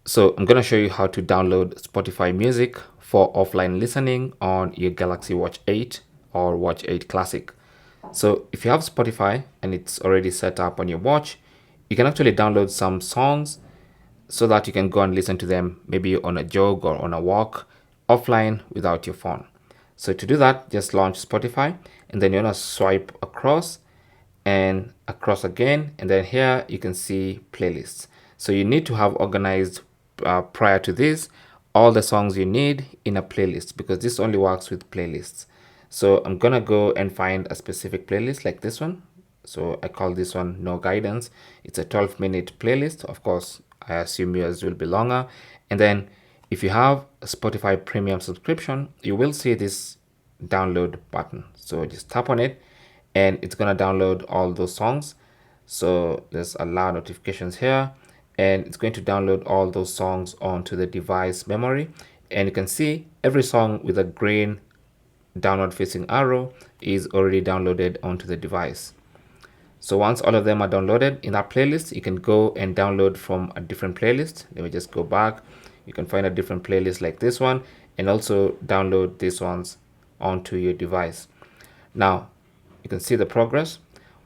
So I'm going to show you how to download Spotify music for offline listening on your Galaxy Watch 8 or Watch 8 Classic. So if you have Spotify and it's already set up on your watch, you can actually download some songs so that you can go and listen to them maybe on a jog or on a walk offline without your phone. So to do that, just launch Spotify and then you're going to swipe across and across again, and then here you can see playlists. So you need to have organized prior to this all the songs you need in a playlist, because this only works with playlists. So I'm gonna go and find a specific playlist like this one. So I call this one No Guidance. It's a 12-minute playlist. Of course, I assume yours will be longer. And then if you have a Spotify premium subscription, you will see this download button. So just tap on it and it's gonna download all those songs. So there's allow notifications here, and it's going to download all those songs onto the device memory. And you can see every song with a green downward facing arrow is already downloaded onto the device. So once all of them are downloaded in that playlist, you can go and download from a different playlist. Let me just go back. You can find a different playlist like this one and also download these ones onto your device. Now you can see the progress.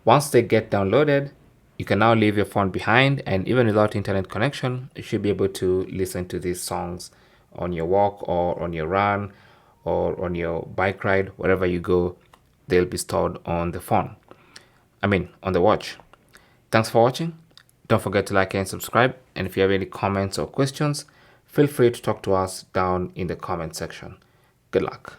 Once they get downloaded, you can now leave your phone behind, and even without internet connection, you should be able to listen to these songs on your walk or on your run or on your bike ride. Wherever you go, they'll be stored on the phone. On the watch. Thanks for watching. Don't forget to like and subscribe. And if you have any comments or questions, feel free to talk to us down in the comment section. Good luck.